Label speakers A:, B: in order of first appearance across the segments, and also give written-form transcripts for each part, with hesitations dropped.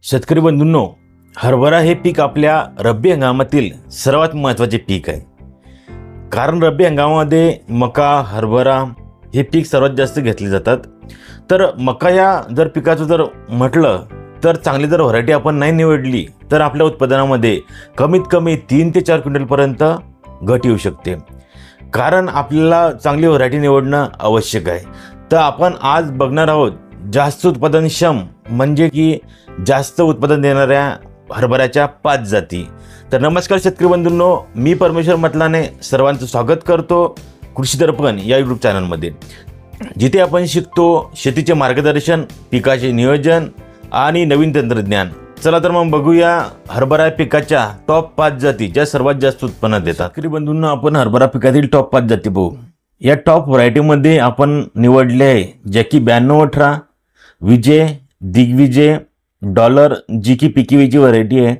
A: शेतकरी बंधूंनो, हरभरा हे पीक आपल्या रब्बी हंगामातील सर्वात महत्त्वाचे पीक आहे. कारण रब्बी हंगामामध्ये मका, हरभरा हे पीक सर्वात जास्त घेतले जातात. तर मका या जर पिकाचं जर म्हटलं तर चांगली जर व्हरायटी आपण नाही निवडली तर आपल्या उत्पादनामध्ये कमीत कमी 3 ते 4 क्विंटलपर्यंत घट येऊ शकते. कारण आपल्याला चांगली व्हरायटी निवडणं आवश्यक आहे. तर आपण आज बघणार आहोत जास्त उत्पादनक्षम म्हणजे की जास्त उत्पादन देणाऱ्या हरभऱ्याच्या 5 जाती. तर नमस्कार शेतकरी बंधूंनो, मी परमेश्वर मतलाने सर्वांचं स्वागत करतो कृषी दर्पण या यूट्यूब चॅनलमध्ये, जिथे आपण शिकतो शेतीचे मार्गदर्शन, पिकाचे नियोजन आणि नवीन तंत्रज्ञान. चला तर मग बघूया हरभरा पिकाच्या टॉप 5 जाती ज्या सर्वात जास्त उत्पन्न देतात. शेतकरी बंधूंनो, आपण हरभरा पिकातील टॉप 5 जाती बघू. या टॉप व्हरायटीमध्ये आपण निवडले आहे जॅकी 9218, विजय, दिग्विजय, डॉलर जी की पिकीवीची व्हरायटी आहे.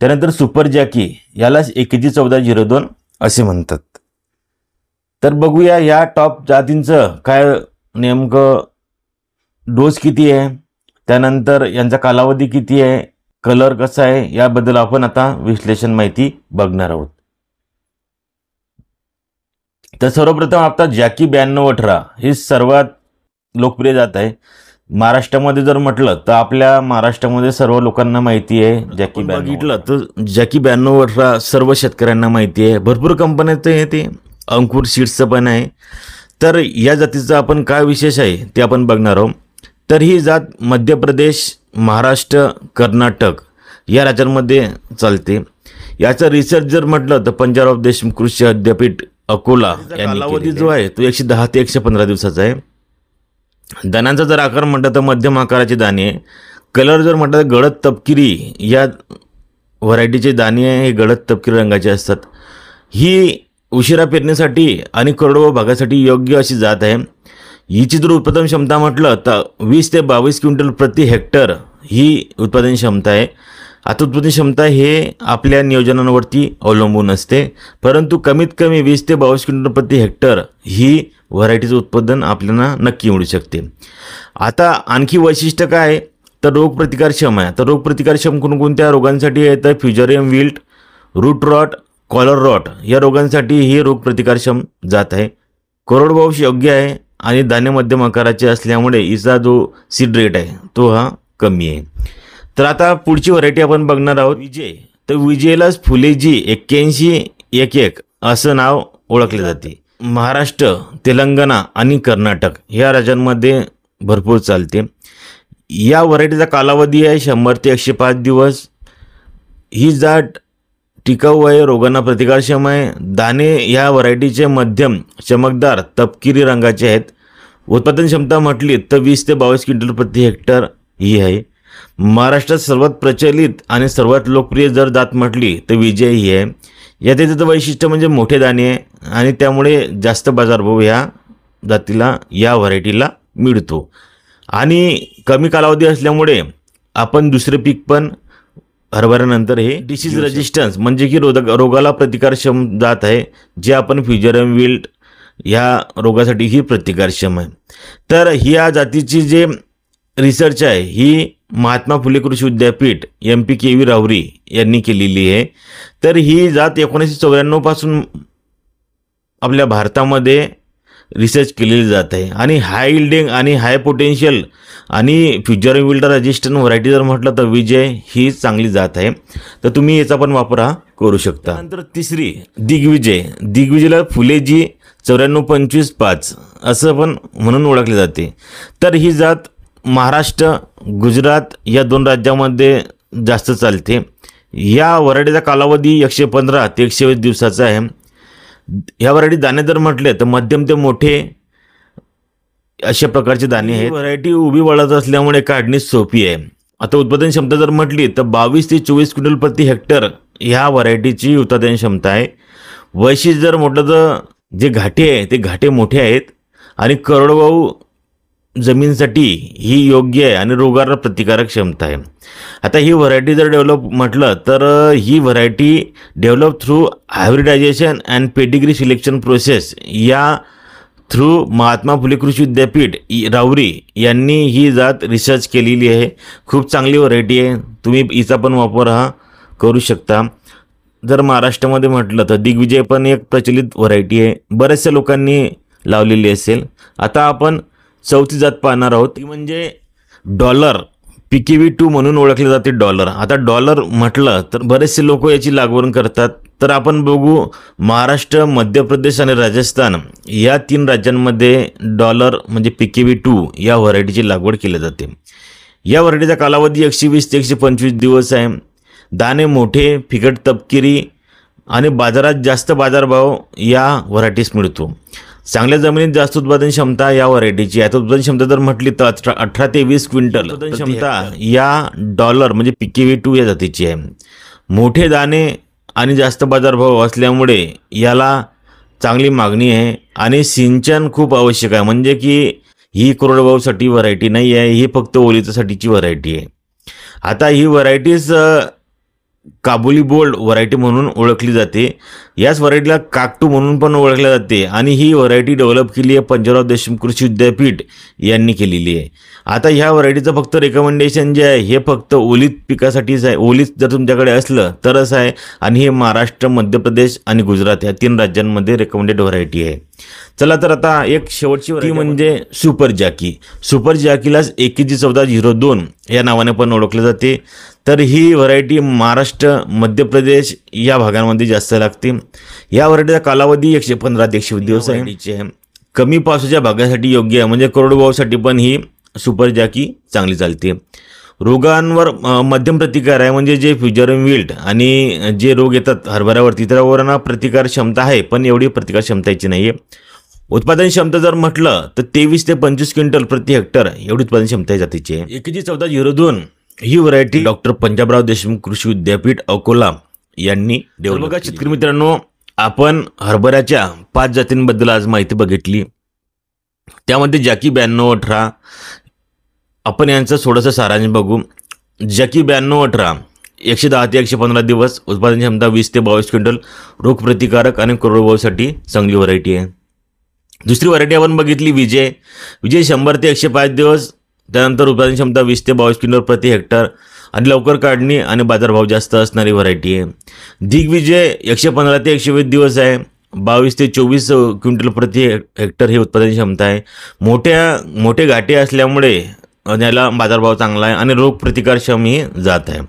A: त्यानंतर सुपर जॅकी, यालाच AKG 1402 असे म्हणतात. तर बघूया या टॉप जातींचं काय नेमकं डोस किती आहे, त्यानंतर यांचा कालावधी किती आहे, कलर कसा आहे, याबद्दल आपण आता विश्लेषण माहिती बघणार आहोत. तर सर्वप्रथम आता जॅकी 9218 ही सर्वात लोकप्रिय जात आहे. महाराष्ट्रामध्ये जर म्हटलं तर आपल्या महाराष्ट्रामध्ये सर्व लोकांना माहिती आहे जॅकी 9218. बघितलं तर जॅकी 9218 सर्व शेतकऱ्यांना माहिती आहे. भरपूर कंपन्याचं आहे, ते अंकुर सीड्सचं पण आहे. तर या जातीचं आपण काय विशेष आहे ते आपण बघणार आहोत. तर ही जात मध्य प्रदेश, महाराष्ट्र, कर्नाटक या राज्यांमध्ये चालते. याचा रिसर्च जर म्हटलं तर पंजाबराव देशमुख कृषी विद्यापीठ अकोला यांनी कालावधी जो आहे तो 110 ते 115 दिवसाचा आहे. दाण्यांचा जर आकार म्हटलं तर मध्यम आकाराचे दाणे आहे. कलर जर म्हटलं तर गडद तपकिरी या व्हरायटीचे दाणे आहे, हे गडद तपकिरी रंगाचे असतात. ही उशिरा पेरण्यासाठी आणि कोरडवाहू भागासाठी योग्य अशी जात आहे. हिची जर उत्पादन क्षमता म्हटलं तर 20 ते 22 क्विंटल प्रति हेक्टर ही उत्पादन क्षमता आहे. आता उत्पादन क्षमता हे आपल्या नियोजनावरती अवलंबून असते, परंतु कमीत कमी 20 ते 22 क्विंटल प्रति हेक्टर ही व्हरायटीचं उत्पादन आपल्याला नक्की मिळू शकते. आता आणखी वैशिष्ट्य काय आहे तर रोगप्रतिकारक्षम आहे. तर रोगप्रतिकारक्षम कोणकोणत्या रोगांसाठी आहे तर fusarium wilt, root rot, collar rot या रोगांसाठी ही रोगप्रतिकारक्षम जात आहे. कोरडवाहू योग्य आहे आणि दाणे मध्यम आकाराचे असल्यामुळे हिचा जो सीड रेट आहे तो हा कमी आहे. तर आता पुढची व्हरायटी आपण बघणार आहोत विजय. तर विजयलाच फुलेजी 8111 असं नाव ओळखले जाते. महाराष्ट्र, तेलंगणा आणि कर्नाटक या राज्यांमध्ये भरपूर चालते. या व्हरायटीचा कालावधी आहे 100 ते 105 दिवस. ही जात टिकाऊ आहे, रोगांना प्रतिकारक्षम आहे. दाणे या व्हरायटीचे मध्यम चमकदार तपकिरी रंगाचे आहेत. उत्पादन क्षमता म्हटली तर 20 ते 22 क्विंटल प्रति हेक्टर ही आहे. महाराष्ट्रात सर्वात प्रचलित आणि सर्वात लोकप्रिय जर जात म्हटली तर विजय ही आहे. या त्याचं वैशिष्ट्य म्हणजे मोठे दाणे आहे आणि त्यामुळे जास्त बाजारभाव या जातीला, या व्हरायटीला मिळतो. आणि कमी कालावधी असल्यामुळे आपण दुसरे पीक पण हरभऱ्यानंतर हे डिसीज रेजिस्टन्स म्हणजे की रोगाला प्रतिकारक्षम जात आहे, जे आपण फ्युजरियम विल्ट या रोगासाठी ही प्रतिकारक्षम आहे. तर ही या जातीची जे रिसर्च आहे ही महात्मा फुले कृषी विद्यापीठ MPKV राहुरी यांनी केलेली आहे. तर ही जात 1994 पासून आपल्या भारतामध्ये रिसर्च केलेली जात आहे. आणि हाय इल्डिंग आणि हाय पोटेन्शियल आणि फ्युजरियम विल्ट रेजिस्टंट व्हरायटी जर म्हटलं तर विजय ही चांगली जात आहे. तर तुम्ही याचा पण वापर हा करू शकता. नंतर तिसरी दिग्विजय. दिग्विजयला फुलेजी 9425 असं पण म्हणून ओळखले जाते. तर ही जात महाराष्ट्र, गुजरात या 2 राज्यामध्ये जास्त चालते. या व्हरायटीचा कालावधी 115 ते 120 दिवसाचा आहे. ह्या व्हरायटी दाणे जर म्हटले तर मध्यम ते मोठे अशा प्रकारचे दाणे आहेत. व्हरायटी उभी वळत असल्यामुळे काढणी सोपी आहे. आता उत्पादन क्षमता जर म्हटली तर 22 ते 24 क्विंटल प्रति हेक्टर ह्या व्हरायटीची उत्पादन क्षमता आहे. वैशिष्ट्य जर म्हटलं तर जे घाटे आहे ते घाटे मोठे आहेत आणि कोरडवाहू जमीनसाठी ही योग्य आहे आणि रोगाला प्रतिकारक क्षमता आहे. आता ही व्हरायटी जर डेव्हलप म्हटलं तर ही variety develop through hybridization and pedigree selection process या थ्रू महात्मा फुले कृषी विद्यापीठ राहुरी यांनी ही जात रिसर्च केलेली आहे. खूप चांगली व्हरायटी आहे. तुम्ही हिचा पण वापर हा करू शकता. जर महाराष्ट्रामध्ये म्हटलं तर दिग्विजय पण एक प्रचलित व्हरायटी आहे, बऱ्याचशा लोकांनी लावलेली असेल. आता आपण चौथी जात पाहणार आहोत, ती म्हणजे डॉलर PKV2 म्हणून ओळखले जाते. डॉलर, आता डॉलर म्हटलं तर बरेचसे लोक याची लागवड करतात. तर आपण बघू, महाराष्ट्र, मध्य प्रदेश आणि राजस्थान या 3 राज्यांमध्ये डॉलर म्हणजे PKV2 या व्हरायटीची लागवड केली जाते. या व्हरायटीचा कालावधी 120 ते 125 दिवस आहे. दाणे मोठे, फिकट तपकिरी आणि बाजारात जास्त बाजारभाव या व्हरायटीस मिळतो. चांगल्या जमिनीत जास्त उत्पादन क्षमता या व्हरायटीची आहे. उत्पादन क्षमता जर म्हटली तर 18 ते 20 क्विंटल उत्पादन क्षमता या डॉलर म्हणजे PKV2 या जातीची आहे. मोठे दाणे आणि जास्त बाजारभाव असल्यामुळे याला चांगली मागणी आहे आणि सिंचन खूप आवश्यक आहे. म्हणजे की ही कोरडवाहूसाठी व्हरायटी नाही आहे, ही फक्त ओलितासाठीची व्हरायटी आहे. आता ही व्हरायटीज काबुली बोल्ड व्हरायटी म्हणून ओळखली जाते. याच व्हरायटीला काकटू म्हणून पण ओळखले जाते आणि ही व्हरायटी डेव्हलप केली आहे पंजाबराव देशमुख कृषी विद्यापीठ यांनी केलेली आहे. आता ह्या व्हरायटीचं फक्त रेकमेंडेशन जे आहे हे फक्त ओलित पिकासाठीच आहे. ओलित जर तुमच्याकडे असलं तरच आहे आणि हे महाराष्ट्र, मध्य प्रदेश आणि गुजरात या 3 राज्यांमध्ये रेकमेंडेड व्हरायटी आहे. चला तर आता एक शेवटची व्हरायटी म्हणजे सुपर जॅकी. सुपर जॅकीलाच AKG 1402 या नावाने पण ओळखले जाते. तर ही व्हरायटी महाराष्ट्र, मध्य प्रदेश या भागांमध्ये जास्त लागते. या व्हरायटीचा कालावधी 115 ते 120 दिवस आहे. कमी पावसाच्या भागासाठी योग्य आहे, म्हणजे कोरडवाहूसाठी पण ही सुपर जॅकी चांगली चालते. रोगांवर मध्यम प्रतिकार आहे, म्हणजे जे फ्युजरम विल्ट आणि जे रोग येतात हरभऱ्यावरती त्यावरना प्रतिकार क्षमता आहे, पण एवढी प्रतिकार क्षमता याची नाही आहे. उत्पादन क्षमता जर म्हटलं तर 23 ते 25 क्विंटल प्रति हेक्टर एवढी उत्पादन क्षमता जातीची आहे. AKG 1402 ही व्हरायटी डॉक्टर पंजाबराव देशमुख कृषी विद्यापीठ अकोला यांनी डेव्हलप. बघा शेतकरी मित्रांनो, आपण हरभऱ्याच्या 5 जातींबद्दल आज माहिती बघितली. त्यामध्ये जॅकी 9218 आपण यांचं थोडंसं सारांश बघू. जॅकी 9218 110 ते 115 दिवस, उत्पादन क्षमता 20 ते 22 क्विंटल, रोगप्रतिकारक आणि कोरडवाहूसाठी चांगली व्हरायटी आहे. दुसरी व्हरायटी आपण बघितली विजय. 100 ते 105 दिवस, त्यानंतर उत्पादन क्षमता 20 ते 22 क्विंटल प्रति हेक्टर आणि लवकर काढणी आणि बाजारभाव जास्त असणारी व्हरायटी आहे. दिग्विजय 115 ते 120 दिवस आहे, 22 ते 24 क्विंटल प्रति हेक्टर ही उत्पादन क्षमता आहे. मोठे घाटे असल्यामुळे याला बाजारभाव चांगला आहे आणि रोगप्रतिकारक्षम ही जात आहे.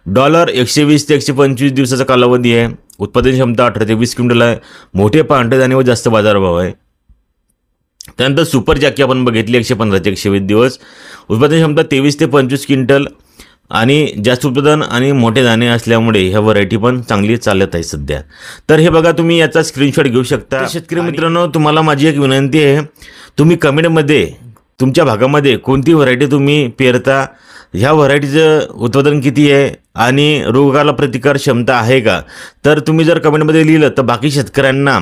A: डॉलर 120 ते 125 दिवसाचा कालावधी आहे, उत्पादन क्षमता 18 ते 20 क्विंटल आहे, मोठे पांढरे दाणे व जास्त बाजारभाव आहे. त्यानंतर सुपर जॅकी आपण बघितली 115 ते 120 दिवस, उत्पादन क्षमता 23 ते 25 क्विंटल आणि जास्त उत्पादन आणि मोठे दाणे असल्यामुळे ह्या व्हरायटी पण चांगली चालत आहे सध्या. तर हे बघा, तुम्ही याचा स्क्रीनशॉट घेऊ शकता. शेतकरी मित्रांनो, तुम्हाला माझी एक विनंती आहे, तुम्ही कमेंटमध्ये तुमच्या भागामध्ये कोणती व्हरायटी तुम्ही पेरता, ह्या व्हरायटीचं उत्पादन किती आहे आणि रोगाला प्रतिकार क्षमता आहे का, तर तुम्ही जर कमेंटमध्ये लिहिलं तर बाकी शेतकऱ्यांना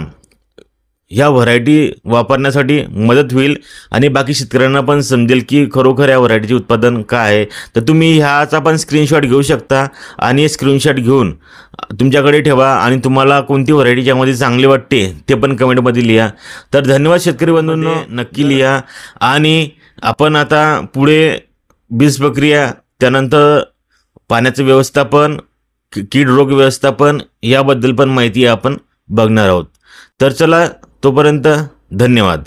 A: ह्या व्हरायटी वापरण्यासाठी मदत होईल आणि बाकी शेतकऱ्यांना पण समजेल की खरोखर या व्हरायटीचे उत्पादन काय आहे. तर तुम्ही ह्याचा पण स्क्रीनशॉट घेऊ शकता आणि स्क्रीनशॉट घेऊन तुमच्याकडे ठेवा आणि तुम्हाला कोणती व्हरायटी ज्यामध्ये चांगली वाटते ते पण कमेंटमध्ये लिहा. तर धन्यवाद शेतकरी बंधूंनो, नक्की लिहा. आणि आपण आता पुढे बीज प्रक्रिया, त्यानंतर पाण्याचं व्यवस्थापन, कीड रोग व्यवस्थापन याबद्दल पण माहिती आपण बघणार आहोत. तर चला, तोपर्यंत धन्यवाद.